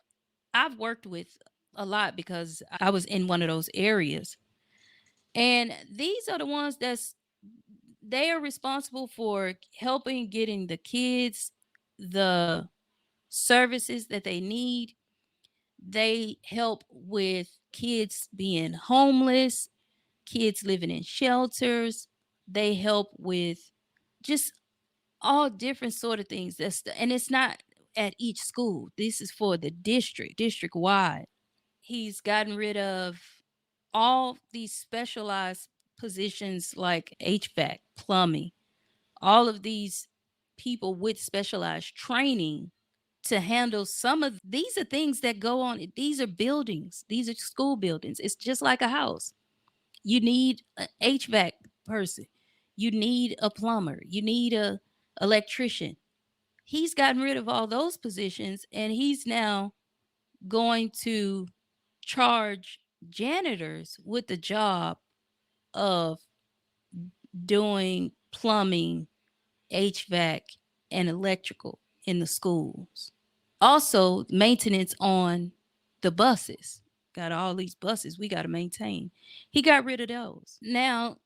I've worked with a lot because I was in one of those areas. And these are the ones they are responsible for helping getting the kids the services that they need. They help with kids being homeless, kids living in shelters. They help with just all different sort of things. And it's not at each school. This is for the district wide. He's gotten rid of all these specialized positions like HVAC, plumbing, all of these people with specialized training to handle some of these are things that go on. These are buildings, these are school buildings. It's just like a house. You need an HVAC person, you need a plumber, you need a electrician. He's gotten rid of all those positions and he's now going to charge janitors with the job of doing plumbing, HVAC, and electrical in the schools. Also, maintenance on the buses. Got all these buses we got to maintain. He got rid of those. Now,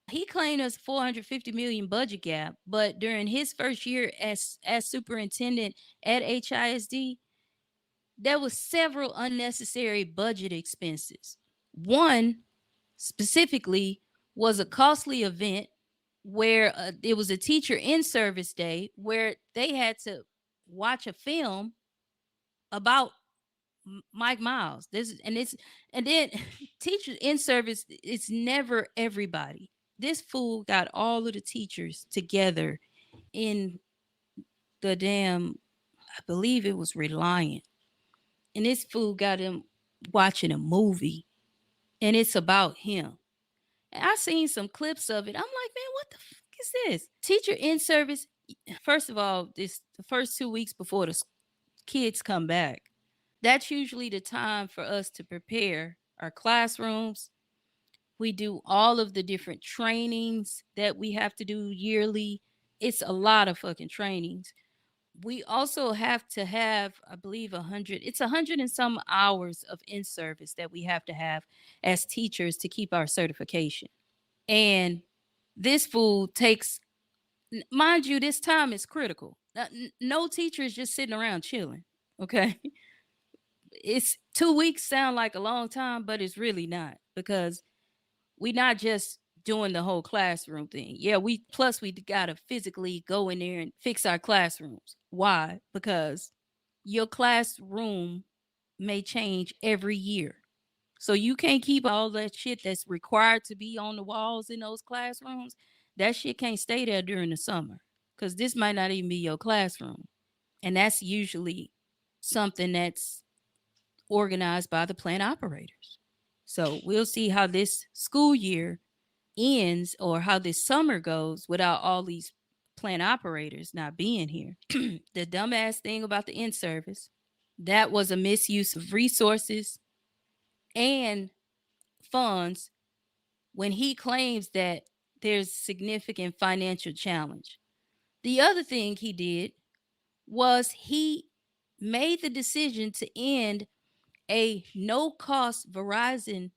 he claimed us 450 million budget gap, but during his first year as superintendent at HISD, there was several unnecessary budget expenses. One specifically was a costly event where it was a teacher in service day where they had to watch a film about Mike Miles. And then teachers in service. It's never everybody. This fool got all of the teachers together in the damn. I believe it was Reliant, and this fool got him watching a movie, and it's about him. And I seen some clips of it. I'm like, man, what the fuck is this? Teacher in service. First of all, this the first 2 weeks before the kids come back. That's usually the time for us to prepare our classrooms. We do all of the different trainings that we have to do yearly. It's a lot of fucking trainings. We also have to have, I believe, 100, it's 100 and some hours of in service that we have to have as teachers to keep our certification. And this fool takes, mind you, this time is critical. No teacher is just sitting around chilling. Okay. It's 2 weeks sound like a long time, but it's really not, because we not just doing the whole classroom thing. Yeah, we gotta physically go in there and fix our classrooms. Why? Because your classroom may change every year. So you can't keep all that shit that's required to be on the walls in those classrooms. That shit can't stay there during the summer, because this might not even be your classroom. And that's usually something that's organized by the plant operators. So we'll see how this school year ends, or how this summer goes without all these plant operators not being here. The dumbass thing about the in service, that was a misuse of resources and funds when he claims that there's significant financial challenge. The other thing he did was he made the decision to end a no cost Verizon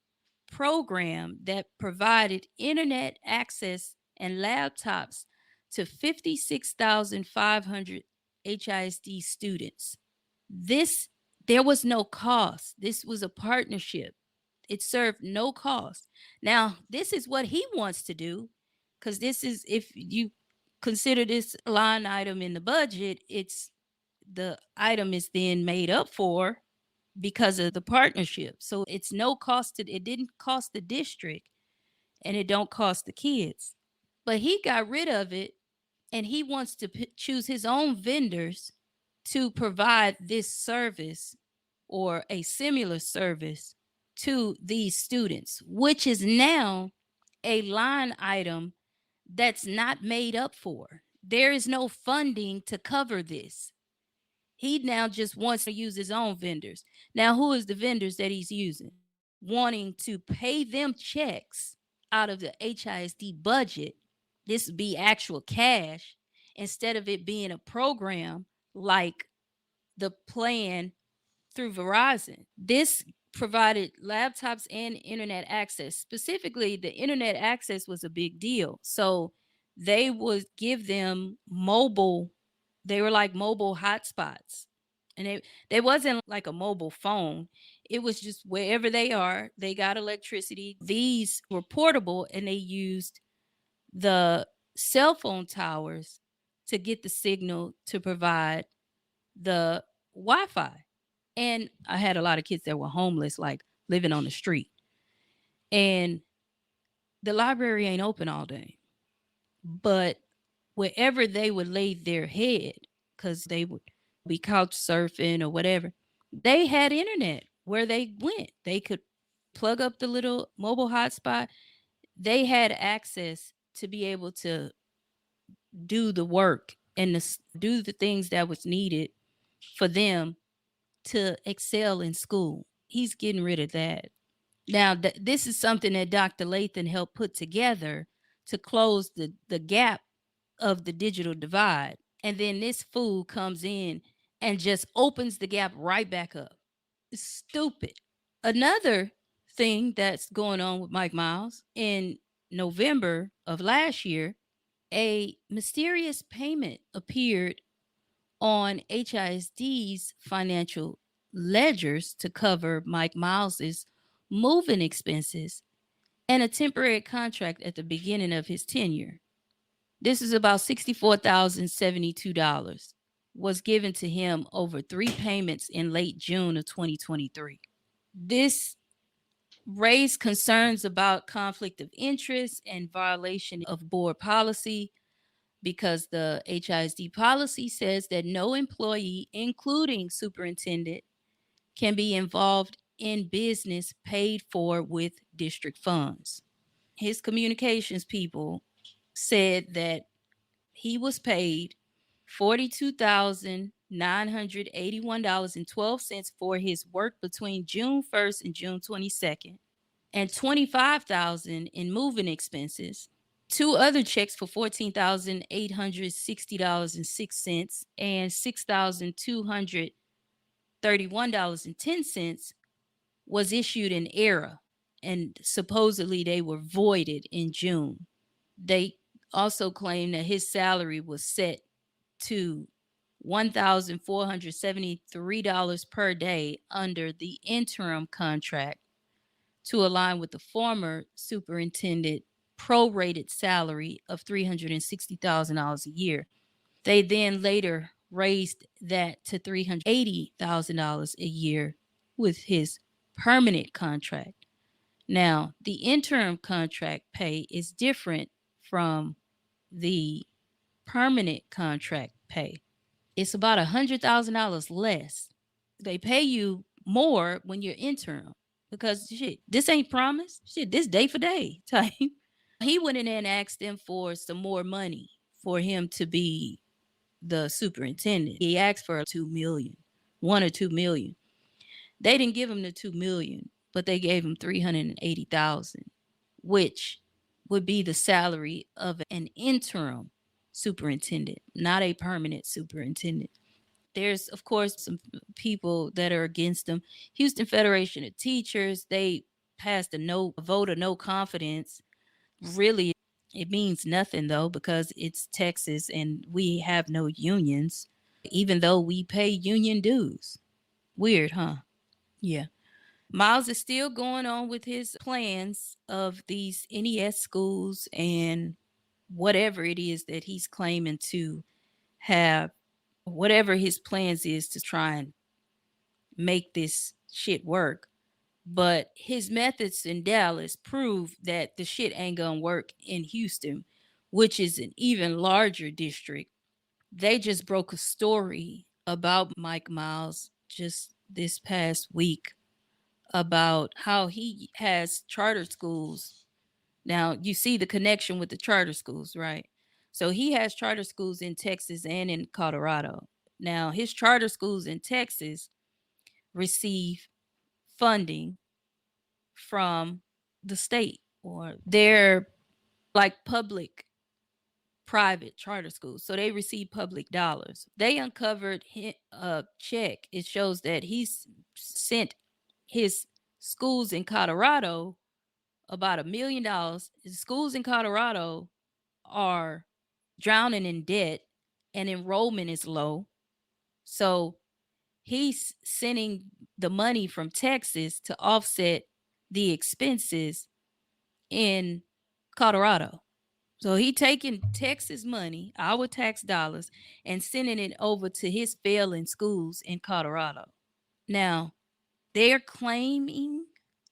program that provided internet access and laptops to 56,500 HISD students. This, there was no cost. This was a partnership. It served no cost. Now, this is what he wants to do, because this is, if you consider this line item in the budget, it's, the item is then made up for because of the partnership. So it's no cost to, it didn't cost the district, and it don't cost the kids. But he got rid of it, and he wants to choose his own vendors to provide this service or a similar service to these students, which is now a line item that's not made up for. There is no funding to cover this. He now just wants to use his own vendors. Now, who is the vendors that he's using? Wanting to pay them checks out of the HISD budget. This would be actual cash instead of it being a program like the plan through Verizon. This provided laptops and internet access. Specifically, the internet access was a big deal. So they would give them mobile, they were like mobile hotspots. And they wasn't like a mobile phone. It was just wherever they are, they got electricity. These were portable, and they used the cell phone towers to get the signal to provide the Wi-Fi. And I had a lot of kids that were homeless, like living on the street. And the library ain't open all day. But wherever they would lay their head, because they would be couch surfing or whatever, they had internet where they went. They could plug up the little mobile hotspot. They had access to be able to do the work and do the things that was needed for them to excel in school. He's getting rid of that. Now, this is something that Dr. Latham helped put together to close the gap of the digital divide. And then this fool comes in and just opens the gap right back up. It's stupid. Another thing that's going on with Mike Miles, in November of last year, a mysterious payment appeared on HISD's financial ledgers to cover Mike Miles's moving expenses and a temporary contract at the beginning of his tenure. This is about $64,072 was given to him over 3 payments in late June of 2023. This raised concerns about conflict of interest and violation of board policy, because the HISD policy says that no employee, including superintendent, can be involved in business paid for with district funds. His communications people said that he was paid $42,000 $981.12 for his work between June 1st and June 22nd, and $25,000 in moving expenses. Two other checks for $14,860.06 and $6,231.10 was issued in error, and supposedly they were voided in June. They also claim that his salary was set to $1,473 per day under the interim contract to align with the former superintendent prorated salary of $360,000 a year. They then later raised that to $380,000 a year with his permanent contract. Now, the interim contract pay is different from the permanent contract pay. It's about $100,000 less. They pay you more when you're interim because shit, this ain't promised. Shit, this day for day type. He went in there and asked them for some more money for him to be the superintendent. He asked for 2 million, 1 or 2 million. They didn't give him the 2 million, but they gave him 380,000, which would be the salary of an interim superintendent, not a permanent superintendent. There's, of course, some people that are against them. Houston Federation of Teachers, they passed a vote of no confidence. Really, it means nothing though, because it's Texas and we have no unions, even though we pay union dues. Weird, huh? Yeah. Miles is still going on with his plans of these NES schools and whatever it is that he's claiming to have, whatever his plans is to try and make this shit work. But his methods in Dallas prove that the shit ain't gonna work in Houston, which is an even larger district. They just broke a story about Mike Miles just this past week about how he has charter schools. Now, you see the connection with the charter schools, right? So he has charter schools in Texas and in Colorado. Now, his charter schools in Texas receive funding from the state, or they're like public private charter schools. So they receive public dollars. They uncovered a check. It shows that he's sent his schools in Colorado about $1 million. His schools in Colorado are drowning in debt and enrollment is low. So he's sending the money from Texas to offset the expenses in Colorado. So he taking Texas money, our tax dollars, and sending it over to his failing schools in Colorado. Now, they're claiming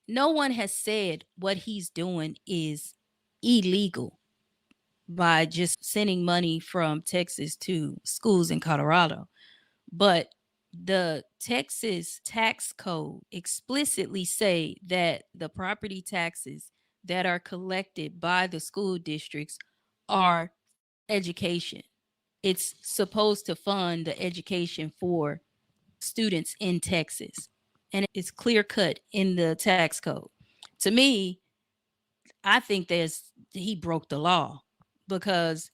no one has said what he's doing is illegal by just sending money from Texas to schools in Colorado. But the Texas tax code explicitly say that the property taxes that are collected by the school districts are education. It's supposed to fund the education for students in Texas. And it's clear cut in the tax code. To me, I think he broke the law because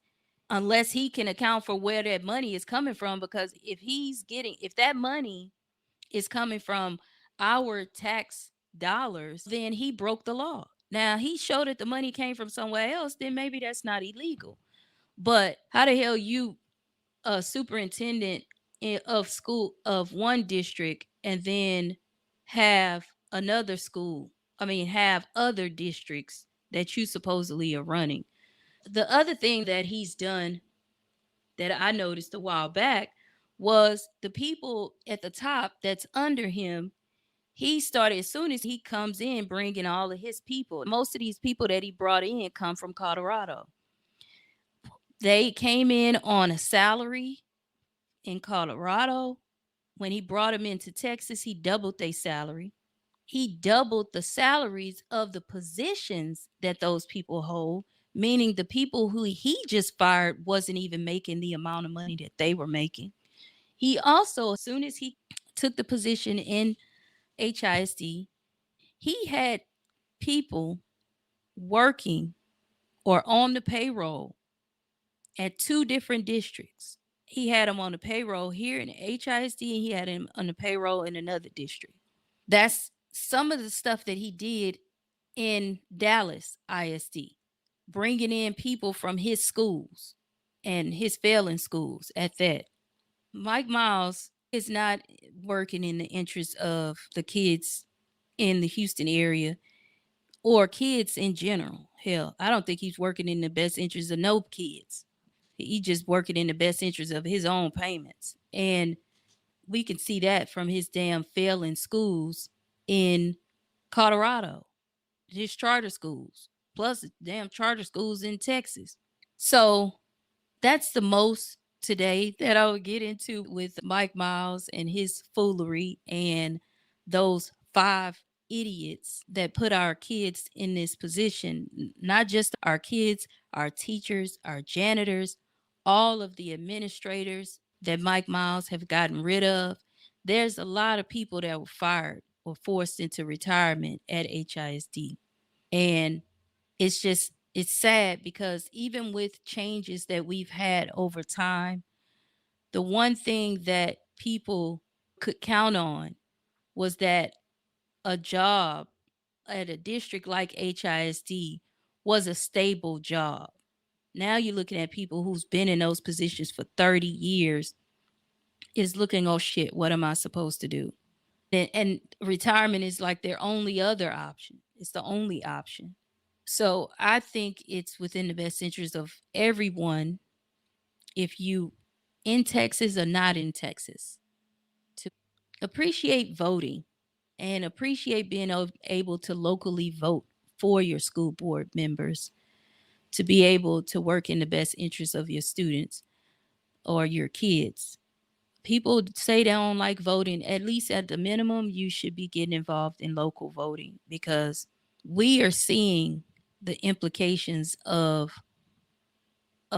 unless he can account for where that money is coming from, because if that money is coming from our tax dollars, then he broke the law. Now he showed that the money came from somewhere else, then maybe that's not illegal. But how the hell you a superintendent of school of one district and then have another school, have other districts that you supposedly are running? The other thing that he's done that I noticed a while back was the people at the top that's under him. He started, as soon as he comes in, bringing all of his people. Most of these people that he brought in come from Colorado. They came in on a salary in Colorado. When he brought them into Texas, he doubled their salary. He doubled the salaries of the positions that those people hold, meaning the people who he just fired wasn't even making the amount of money that they were making. He also, as soon as he took the position in HISD, he had people working or on the payroll at two different districts. He had him on the payroll here in HISD, and he had him on the payroll in another district. That's some of the stuff that he did in Dallas ISD, bringing in people from his schools and his failing schools at that. Mike Miles is not working in the interest of the kids in the Houston area or kids in general. Hell, I don't think he's working in the best interest of no kids. He just working in the best interest of his own payments. And we can see that from his damn failing schools in Colorado, his charter schools, plus damn charter schools in Texas. So that's the most today that I would get into with Mike Miles and his foolery and those five idiots that put our kids in this position. Not just our kids, our teachers, our janitors, all of the administrators that Mike Miles have gotten rid of. There's a lot of people that were fired or forced into retirement at HISD. And it's sad because even with changes that we've had over time, the one thing that people could count on was that a job at a district like HISD was a stable job. Now you're looking at people who's been in those positions for 30 years is looking, oh shit, what am I supposed to do? And retirement is like their only other option. It's the only option. So I think it's within the best interest of everyone, if you in Texas or not in Texas, to appreciate voting and appreciate being able to locally vote for your school board members, to be able to work in the best interest of your students or your kids. People say they don't like voting. At least at the minimum, you should be getting involved in local voting, because we are seeing the implications of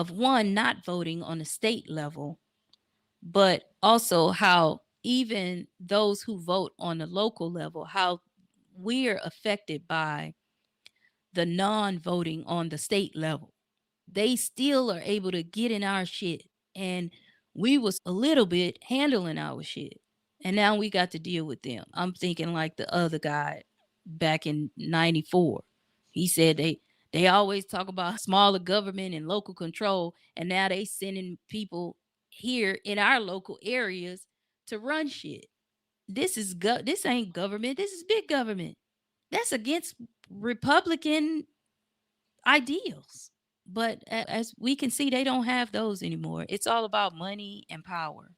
one, not voting on a state level, but also how even those who vote on the local level, how we're affected by the non-voting on the state level. They still are able to get in our shit, and we was a little bit handling our shit, and now we got to deal with them. I'm thinking like the other guy back in 94. He said they always talk about smaller government and local control, and now they sending people here in our local areas to run shit. This ain't government, this is big government. That's against Republican ideals. But as we can see, they don't have those anymore. It's all about money and power,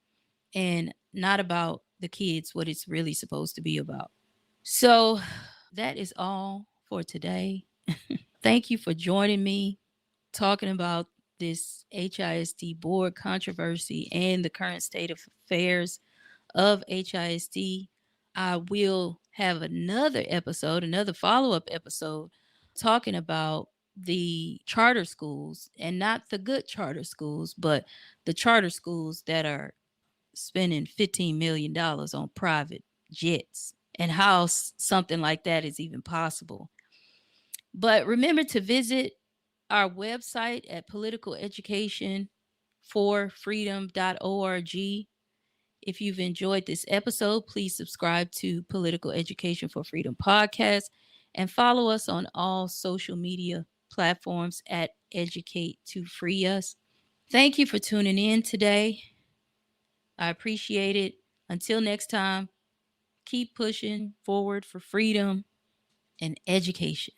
and not about the kids, what it's really supposed to be about. So that is all for today. Thank you for joining me talking about this HISD board controversy and the current state of affairs of HISD. I will have another episode, another follow up episode, talking about the charter schools, and not the good charter schools, but the charter schools that are spending $15 million on private jets, and how something like that is even possible. But remember to visit our website at politicaleducationforfreedom.org. If you've enjoyed this episode, please subscribe to Political Education for Freedom podcast and follow us on all social media platforms at Educate to Free Us. Thank you for tuning in today. I appreciate it. Until next time, keep pushing forward for freedom and education.